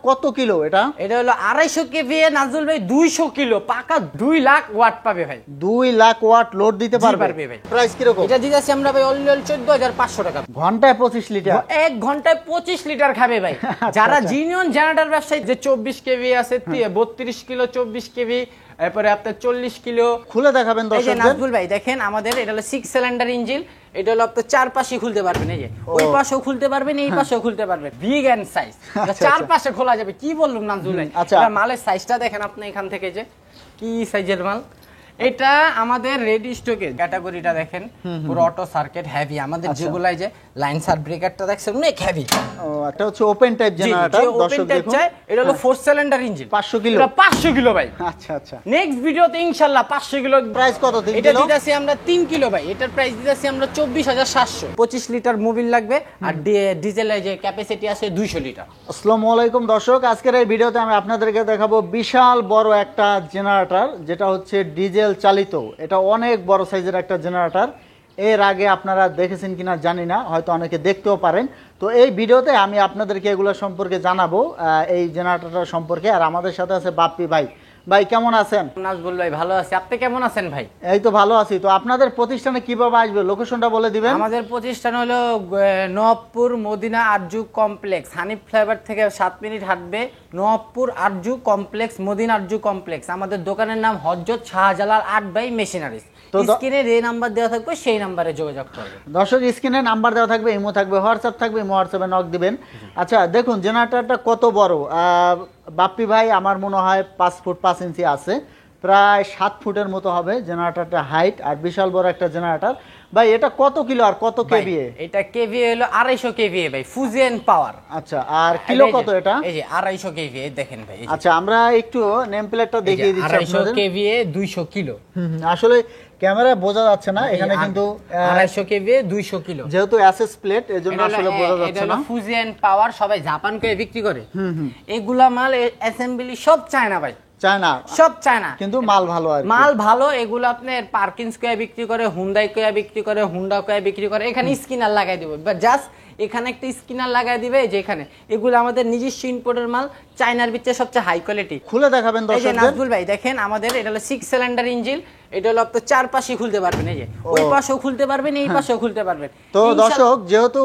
কত কিলো এটা? এটা হলো 250 কেভিএ নাজুল ভাই, 200 কিলো পাকা 2 লাখ ওয়াট পাবে ভাই। 2 লাখ ওয়াট লোড দিতে পারবে ভাই। প্রাইস কি রকম? এটা দিতেছি আমরা ভাই অনলি 14500 টাকা। ঘন্টায় 25 লিটার, 1 ঘন্টায় 25 লিটার খাবে ভাই। যারা জিনিয়ন জেনারেটর ব্যবসায়ী, যে 24 কেভি আছে, 32 কিলো, 24 কেভি, এরপরে আপনার 40 কিলো। খুলে দেখাবেন দর্শকদের? নাজবুল ভাই দেখেন, আমাদের এটা হলো 6 সিলিন্ডার ইঞ্জিন। এটা হলো আপনার চার পাশে খুলতে পারবেন, এই যে ওই পাশেও খুলতে পারবেন, এই পাশেও খুলতে পারবেন, বিগ এন্ড সাইজ, চার পাশে খোলা যাবে। কি বললাম নাজবুল ভাই? এটা মালের সাইজটা দেখেন আপনি এখান থেকে, যে কি সাইজের মাল। এটা আমাদের রেডি স্টকে ক্যাটাগরিটা দেখেন, পুরো অটো সার্কিট হেভি। আমাদের যেগুলাই যে লাইন সার ব্রেকারটা দেখছেন অনেক হেভি। ও এটা হচ্ছে ওপেন টাইপ জেনারেটর দর্শক দেখুন। এটা হলো 4 সিলিন্ডার ইঞ্জিন, 500 কিলো। এটা 500 কিলো ভাই। আচ্ছা আচ্ছা, নেক্সট ভিডিওতে ইনশাআল্লাহ 500 কিলো। প্রাইস কত? এটা দিতেছি আমরা 3 কিলো ভাই। এটার প্রাইস দিতেছি আমরা 24700। 25 লিটার মোবিল লাগবে, আর ডিজেলের যে ক্যাপাসিটি আছে 200 লিটার। আসসালামু আলাইকুম দর্শক, আজকের এই ভিডিওতে আমি আপনাদেরকে দেখাবো বিশাল বড় একটা জেনারেটর, যেটা হচ্ছে ডিজেল চালিত। এটা অনেক বড় সাইজের একটা জেনারেটর। এর আগে আপনারা দেখেছেন কিনা জানি না, হয়তো অনেকে দেখতেও পারেন। তো এই ভিডিওতে আমি আপনাদেরকে এগুলো সম্পর্কে জানাবো, এই জেনারেটরটার সম্পর্কে। আর আমাদের সাথে আছে বাপ্পি ভাই। ভাই কেমন আছেন? নাজবুল ভাই ভালো আছি, আপনি কেমন আছেন ভাই? এই তো ভালো আছি। তো আপনাদের প্রতিষ্ঠানে কিভাবে আসবে, লোকেশনটা বলে দিবেন? আমাদের প্রতিষ্ঠান হলো নওয়াবপুর মদিনা আরজু কমপ্লেক্স। হানিফ ফ্লেভার থেকে 7 মিনিট হাঁটবে, নওয়াবপুর আরজু কমপ্লেক্স, মদিনা আরজু কমপ্লেক্স। আমাদের দোকানের নাম Hazrat Shahjalal art by machineries. স্ক্রিনে যে নাম্বার দেওয়া থাকবে সেই নাম্বারে যোগাযোগ করবেন। দর্শক স্ক্রিনে নাম্বার দেওয়া থাকবে, ইমো থাকবে, হোয়াটসঅ্যাপ থাকবে, ইমো হোয়াটসঅ্যাপে নক দিবেন। আচ্ছা দেখুন জেনারেটরটা কত বড়। বাপ্পি ভাই আমার মনে হয় 5 ফুট 5 ইঞ্চি আছে, প্রায় 7 ফুটের মতো হবে জেনারেটরটা হাইট। আর বিশাল বড় একটা জেনারেটর ভাই। এটা কত কিলো আর কত কেভিএ? এটা কেভিএ হলো 250 কেভিএ ভাই, ফুজিয়ন পাওয়ার। আচ্ছা, আর কিলো কত এটা? এই যে 250 কেভিএ দেখেন ভাই। আচ্ছা আমরা একটু নেম প্লেটটা দেখিয়ে দিচ্ছি আপনাদের। 250 কেভিএ 200 কিলো। আসলে ক্যামেরায় বোঝা যাচ্ছে না, এখানে কিন্তু 250 কেভিএ 200 কিলো, যেহেতু এসএস প্লেট এজন্য আসলে বোঝা যাচ্ছে না। এটা ফুজিয়ন পাওয়ার, সবাই জাপান কে বিক্রি করে। এগুলা মাল অ্যাসেম্বলি সব চায়না ভাই, চায়না, সব চায়না, কিন্তু মাল ভালো। আর মাল ভালো। এগুলো আপনার পার্কিন্স কয়ে বিক্রি করে, হুন্ডাই কয়ে বিক্রি করে, হুন্ডা কয়ে বিক্রি করে। এখানে স্ক্রিনার লাগাই দিব, জাস্ট এখানে একটা স্ক্রিনার লাগাই দিবে। যে এখানে এগুলো আমাদের নিজস্ব ইম্পোর্টের মাল, চায়নার ভিতরে সবচেয়ে হাই কোয়ালিটি। খুলে দেখাবেন দর্শকদের? নাজবুল ভাই দেখেন, আমাদের এটা হলো 6 সিলিন্ডার ইঞ্জিন। এটা হলো আপনার চার পাশে খুলতে পারবেন, এই যে ওই পাশেও খুলতে পারবেন, এই পাশেও খুলতে পারবেন। তো দর্শক যেহেতু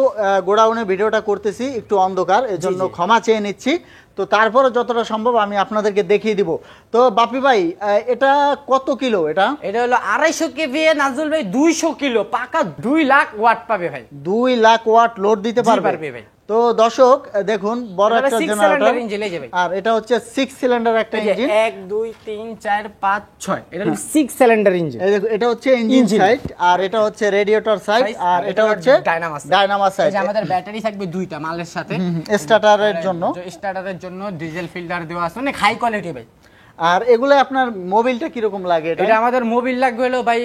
গোডাউনে ভিডিওটা করতেছি একটু অন্ধকার, এজন্য ক্ষমা চেয়ে নিচ্ছি। তো তারপরে যতটা সম্ভব আমি আপনাদেরকে দেখিয়ে দিব। তো বাপ্পি ভাই এটা কত কিলো? এটা হলো 250 কেভিএ নাজুল ভাই, 200 কিলো পাকা 2 লাখ ওয়াট পাবে ভাই। 2 লাখ ওয়াট লোড দিতে পারবে ভাই। তো দর্শক দেখুন বড় একটা জেনারেটর, আর এটা হচ্ছে 6 সিলিন্ডার একটা ইঞ্জিন। 1 2 3 4 5 6, এটা হলো 6 সিলিন্ডার ইঞ্জিন। এই দেখো, এটা হচ্ছে ইঞ্জিন সাইড, আর এটা হচ্ছে রেডিয়েটর সাইড, আর এটা হচ্ছে ডায়নামাস সাইড। এই যে আমাদের ব্যাটারি থাকবে দুইটা মালের সাথে, স্টার্টারের জন্য ডিজেল ফিল্টার দেওয়া আছে, অনেক হাই কোয়ালিটি ভাই। আর এগুলো আপনার মোবিলটা কিরকম লাগে? এটা আমাদের মোবিল লাগবে হলো ভাই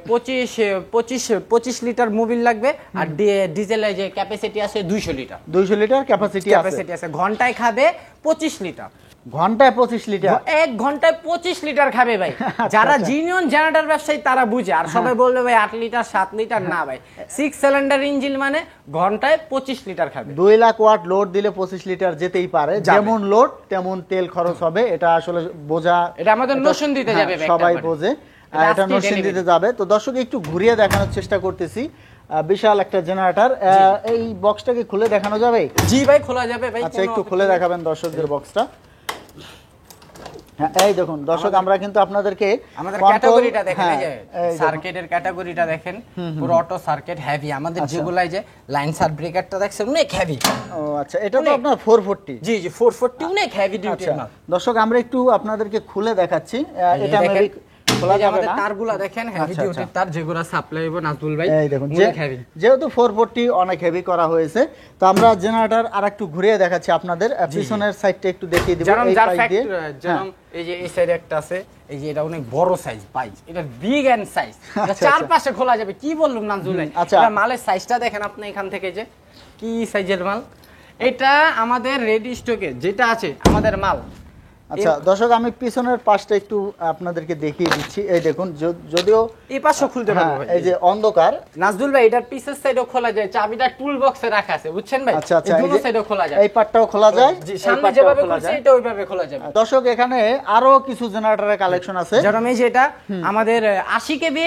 25 লিটার মোবিল লাগবে, আর ডিজেলের যে ক্যাপাসিটি আছে 200 লিটার। 200 লিটার ক্যাপাসিটি আছে। ঘন্টায় খাবে 25 লিটার। ঘন্টায় 25 লিটার? 1 ঘন্টায় 25 লিটার খাবে ভাই। যারা জিনিয়ন জেনারেটর ব্যবসায়ী তারা বুঝে। আর সবাই বলবে ভাই 8 লিটার 7 লিটার, না ভাই, 6 সিলিন্ডার ইঞ্জিন মানে ঘন্টায় 25 লিটার খাবে। 2 লাখ ওয়াট লোড দিলে 25 লিটার যেতেই পারে। যেমন লোড তেমন তেল খরচ হবে, এটা আসলে বোঝা। এটা আমাদের নোশন দিতে যাবে, সবাই বোঝে, এটা নোশন দিতে যাবে। তো দর্শক একটু ঘুরিয়ে দেখানোর চেষ্টা করতেছি। বিশাল একটা জেনারেটর। এই বক্সটাকে খুলে দেখানো যাবে? জি ভাই খোলা যাবে ভাই। আচ্ছা একটু খুলে দেখাবেন দর্শকদের বক্সটা। এই দেখুন দর্শক, আমরা কিন্তু আপনাদেরকে আমাদের ক্যাটাগরিটা দেখেন, এই যে সার্কিটের ক্যাটাগরিটা দেখেন, পুরো অটো সার্কিট হেভি। আমাদের যেগুলাই যে লাইন সার ব্রেকারটা দেখছেন অনেক হেভি। ও আচ্ছা, এটা তো আপনার 440? জি 440 অনেক হেভি ডিউটি মাল। দর্শক আমরা একটু আপনাদেরকে খুলে দেখাচ্ছি। এটা মেবি খোলা যাবে না। তারগুলা দেখেন হেভি ডিউটি তার, যেগুলা সাপ্লাই হবে নাজুল ভাই। এই দেখুন যেহেতু 440 অনেক হেভি করা হয়েছে। তো আমরা জেনারেটর আরেকটু ঘুরিয়ে দেখাচ্ছি আপনাদের। পিছনের সাইডটা একটু দেখিয়ে দিব। এই পাশ দিয়ে যেরকম এই যে এই সাইডে একটা আছে, এই যে এটা অনেক বড় সাইজ পাইজ, এটা বিগ এন্ড সাইজ, এটা চার পাশে খোলা যাবে। কি বললাম নাজুল ভাই? এটা মালের সাইজটা দেখেন আপনি এখান থেকে, যে কি সাইজের মাল। এটা আমাদের রেডি স্টকে যেটা আছে আমাদের মাল, আচ্ছা দর্শক, আমি পিছনের পাশটা একটু আপনাদেরকে দেখিয়ে দিচ্ছি। এই দেখুন, যদিও এই পাশও খুলতে পারবো ভাই, এই যে অন্ধকার। নাজদুল ভাই এটার পিছের সাইডও খোলা যায়, চাবিটা টুল বক্সে রাখা আছে বুঝছেন ভাই। আচ্ছা আচ্ছা, এই দুটো সাইডও খোলা যায়, এই পাটটাও খোলা যায়, জি সামনে যেভাবে খুলছে এটা ওইভাবে খোলা যাবে। দর্শক এখানে আরো কিছু জেনারেটরের কালেকশন আছে, যেরকম এই যে এটা আমাদের 80 কেভি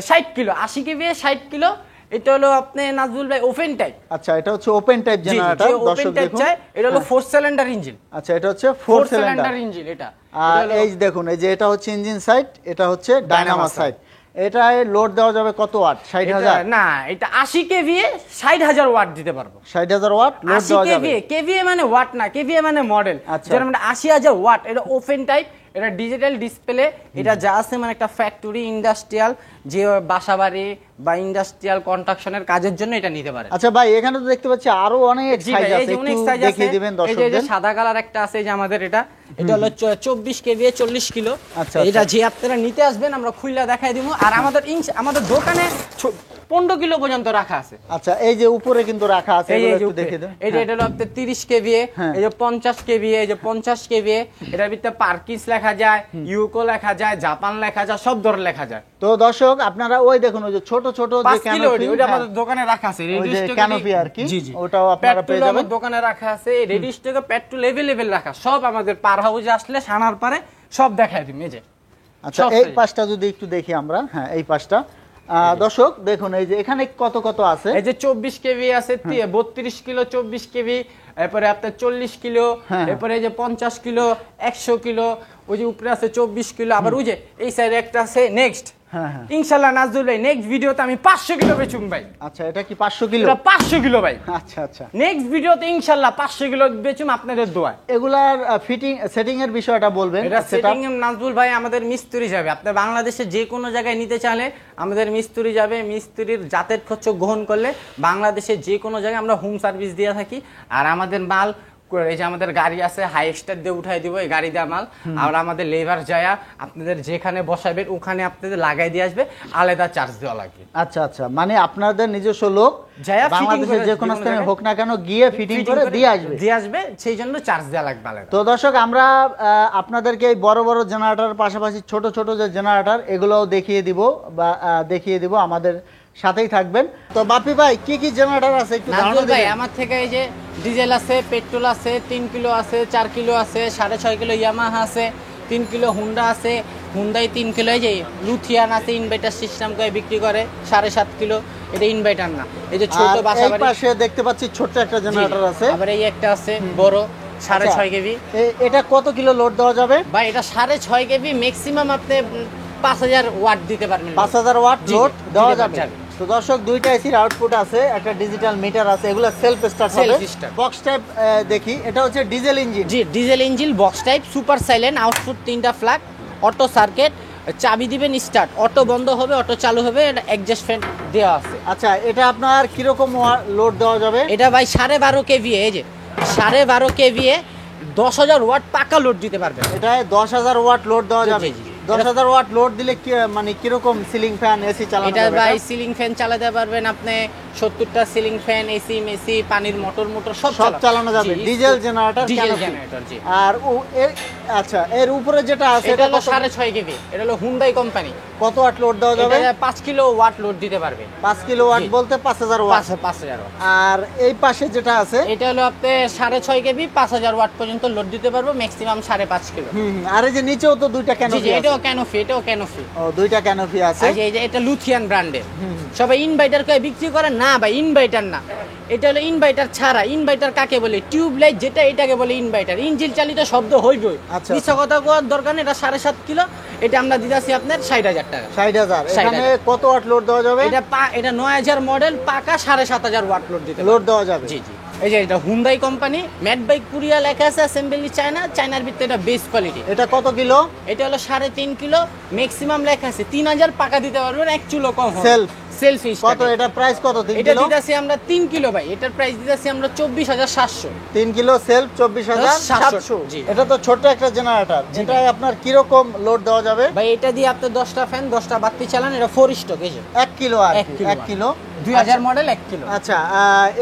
60 কিলো, 80 কেভি 60 কিলো। এটা হলো আপনি নাজদুল ভাই ওপেন টাইপ। আচ্ছা, এটা হচ্ছে ওপেন টাইপ জেনারেটর। দর্শক দেখুন, এটা হলো 4 সিলিন্ডার ইঞ্জিন। আচ্ছা, এটা হচ্ছে 4 সিলিন্ডার ইঞ্জিন। এটা আর এই দেখুন, এই যে এটা হচ্ছে ইঞ্জিন সাইড, এটা হচ্ছে ডায়নামো সাইড। এটায় লোড দেওয়া যাবে কত ওয়াট? 60,000? না, এটা 80 কেভিএ 60,000 ওয়াট দিতে পারবো। 60,000 ওয়াট লোড দেওয়া যাবে। কেভিএ মানে ওয়াট না, কেভিএ মানে মডেল। যেরকম 80,000 ওয়াট, এটা ওপেন টাইপ, এটা ডিজিটাল ডিসপ্লে। এটা যা আছে মানে একটা ফ্যাক্টরি ইন্ডাস্ট্রিয়াল যে বাসাবাড়ি বা ইন্ডাস্ট্রিয়াল কনস্ট্রাকশনের কাজের জন্য এটা নিতে পারে। আচ্ছা ভাই, এখানে তো দেখতে পাচ্ছি আরো অনেক সাইজ আছে, একটু দেখিয়ে দিবেন দর্শকদের। এই যে সাদা কালার একটা আছে, যে আমাদের এটা হলো 24 কেভিএ 40 কিলো। আচ্ছা, এটা যে আপনারা নিতে আসবেন আমরা খুলে দেখাই দিব। আর আমাদের দোকানে 15 কিলো পর্যন্ত রাখা আছে। আচ্ছা, এই যে উপরে কিন্তু রাখা আছে, এগুলো একটু দেখিয়ে দেন। এই যে এটা হলো আপনাদের 30 কেভিএ, এই যে 50 কেভিএ, এই যে 50 কেভিএ। এটার ভিতরে পার্কিস লেখা যায়, ইউকো লেখা যায়, জাপান লেখা যায়, সব ধরনের লেখা যায়। তো দর্শক আপনারা ওই দেখুন, ওই যে ছোট ছোট যে ক্যানোপি, ওটা আমাদের দোকানে রাখা আছে। ওই যে ক্যানোপি আর কি, ওটাও আপনারা পেয়ে যাবেন। দোকানে রাখা আছে রেডি স্টকে, পেট্রোল अवेलेबल রাখা। সব আমাদের পার হাউসে আসলে সানার পারে সব দেখাই দিই। এই যে আচ্ছা, এই পাশটা যদি একটু দেখি আমরা। হ্যাঁ, এই পাশটা দর্শক দেখুন, এই যে এখানে কত কত আছে। এই যে 24 কেভি আছে, 32 কিলো 24 কেভি, এরপরে আপনার 40 কিলো, এরপরে এই যে 50 কিলো, 100 কিলো, ওই যে উপরে আছে 24 কিলো। আবার ওই যে এই সাইডে একটা আছে নেক্সট। ইনশাআল্লাহ নাজদুল ভাই নেক্সট ভিডিওতে আমি 500 কিলো বেচুম ভাই। আচ্ছা, এটা কি 500 কিলো? এটা 500 কিলো ভাই। আচ্ছা আচ্ছা, নেক্সট ভিডিওতে ইনশাআল্লাহ 500 কিলো বেচুম আপনাদের দোয়ায়। এগুলার ফিটিং সেটিং এর বিষয়টা বলবেন। এটা সেটিং এর নাজদুল ভাই আমাদের মিস্ত্রি যাবে। আপনি বাংলাদেশে যে কোনো জায়গায় নিতে চাইলে আমাদের মিস্ত্রি যাবে। মিস্ত্রির জাতের খরচ গ্রহণ করলে বাংলাদেশে যে কোনো জায়গায় আমরা হোম সার্ভিস দিয়ে থাকি। আর আমাদের মাল, এই যে আমাদের গাড়ি আছে, হাই স্টার দিয়ে উঠাই দিব এই গাড়ি দেওয়া মাল। আর আমাদের লেবার যায় আপনাদের যেখানে বসাবেন ওখানে আপনাদের লাগাই দিয়ে আসবে, আলাদা চার্জ দেওয়া লাগবে। আচ্ছা আচ্ছা, মানে আপনাদের নিজস্ব লোক বাংলাদেশের যে কোনো স্থানে হোক না কেন গিয়ে ফিটিং করে দিয়ে আসবে, সেই জন্য চার্জ দেওয়া লাগবে আলাদা। তো দর্শক, আমরা আপনাদেরকে এই বড় বড় জেনারেটর পাশাপাশি ছোট ছোট যে জেনারেটর এগুলোও দেখিয়ে দিব, আমাদের সাথেই থাকবেন। তো বাপি ভাই, কি কি জেনারেটর আছে একটু ধারণা দিবেন? ভাই আমার থেকে এই যে ডিজেল আছে, পেট্রোল আছে, 3 কিলো আছে, 4 কিলো আছে, 6.5 কিলো ইয়ামাহা আছে, 3 কিলো হুন্ডা আছে, হুন্ডাই 3 কিলো। এই যে লুথিয়ান আছে, ইনভার্টার সিস্টেম করে বিক্রি করে 7.5 কিলো। এটা ইনভার্টার না, এই যে ছোট বাসাবাড়ি। এই পাশে দেখতে পাচ্ছি ছোট একটা জেনারেটর আছে। আবার এই একটা আছে বড় 6.5 কেভি। এটা কত কিলো লোড দেওয়া যাবে ভাই? এটা 6.5 কেভি, ম্যাক্সিমাম আপনি 5000 ওয়াট দিতে পারবেন। 5000 ওয়াট লোড দেওয়া যাবে। তো দর্শক, দুইটা এসির আউটপুট আছে, একটা ডিজিটাল মিটার আছে, এগুলো সেলফ স্টার্ট হবে। বক্স টাইপ দেখি, এটা হচ্ছে ডিজেল ইঞ্জিন। জি, diesel engine, box type, super silent, output 3টা ফ্ল্যাগ, অটো সার্কিট, চাবি দিবেন স্টার্ট, অটো বন্ধ হবে, অটো চালু হবে। এটা অ্যাডজাস্ট ফ্যান দেওয়া আছে। আচ্ছা, এটা আপনার কিরকম লোড দেওয়া যাবে? এটা ভাই 12.5 কেভিএ, এই যে 12.5 কেভিএ 10,000 ওয়াট পাকা লোড দিতে পারবে। এটা 10,000 ওয়াট লোড দেওয়া যাবে। 10,000 ওয়াট লোড দিলে কি মানে কিরকম সিলিং ফ্যান, এসি চালানো যাবে? এটা ভাই সিলিং ফ্যান চালাতে পারবেন আপনি, 70টা সিলিং ফ্যান, এসি মেসি, পানির মোটর সব চালানো যাবে। ডিজেল জেনারেটর, জি। আর আচ্ছা, এর উপরে যেটা আছে এটা হলো 6.5 কেভি। এটা হলো হুন্ডাই কোম্পানি। কত ওয়াট লোড দেওয়া যাবে? এটা 5 কিলো ওয়াট লোড দিতে পারবে। 5 কিলো ওয়াট বলতে 5000 ওয়াট। 5000 ওয়াট। আর এই পাশে যেটা আছে এটা হলো আপনি 6.5 কেভি, 5000 ওয়াট পর্যন্ত লোড দিতে পারবো, ম্যাক্সিমাম 5.5 কিলো। আর এই যে নিচেও তো দুইটা ক্যানোপি আছে। এটাও ক্যানোপি। ও, দুইটা ক্যানোপি আছে। এই যে এটা লুথিয়ান ব্র্যান্ডের। সবাই ইনভার্টার কয় বিক্রি করে না ভাই, ইনভার্টার না, এটা হলো ইনভার্টার ছাড়া। ইনভার্টার কাকে বলে? টিউব লাইট যেটা, এটাকে বলে ইনভার্টার। ইঞ্জিন চালিত শব্দ হইবই, মিছা কথা কোয়ার দরকার নেই। এটা 7.5 কিলো, এটা আমরা দিতেছি আপনার 60,000 টাকা। 60,000। এখানে কত ওয়াট লোড দেওয়া যাবে? এটা 9000 মডেল, পাকা 7,500 ওয়াট লোড দেওয়া যাবে। জি। এই যে এটা Hyundai company, made by Korea লেখা আছে, অ্যাসেম্বলি চায়নার ভিতরে। এটা বেস্ট কোয়ালিটি। এটা কত কিলো? এটা হলো 3.5 কিলো, ম্যাক্সিমাম লেখা আছে 3000 পাকা দিতে পারবেন, 1 চুলো কম হবে। সেলফ কত? এটা প্রাইস কত? 3 কিলো? এটা দিতেছি আমরা 3 কিলো ভাই, এটার প্রাইস দিতেছি আমরা 24,700। 3 কিলো সেলফ 24,700। জি। এটা তো ছোট একটা জেনারেটর, এটা আপনার কি রকম লোড দেওয়া যাবে? ভাই এটা দিয়ে আপনি 10টা ফ্যান, 10টা বাতি চালান, এটা 4 স্টক। এই যে 1 কিলো আর 1 কিলো 2000 মডেল 1 কিলো। আচ্ছা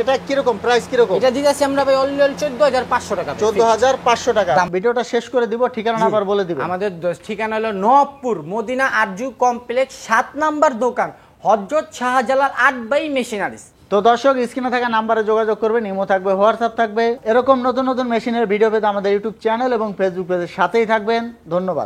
এটা কিরকম প্রাইস কিরকম? এটা দিতেছি আমরা ভাই অনলি 14500 টাকা। 14500 টাকা। ভিডিওটা শেষ করে দিব, ঠিকানা আবার বলে দিব। আমাদের ঠিকানা হলো নওয়াবপুর মদিনা আরজু কমপ্লেক্স 7 নাম্বার দোকান, হযরত শাহজালাল 8 বাই মেশিনারিজ। তো দর্শক স্ক্রিনে থাকা নাম্বারে যোগাযোগ করবেন, ইমো থাকবে, হোয়াটসঅ্যাপ থাকবে। এরকম নতুন নতুন মেশিনের ভিডিও পেতে আমাদের ইউটিউব চ্যানেল এবং ফেসবুক পেজের সাথেই থাকবেন। ধন্যবাদ।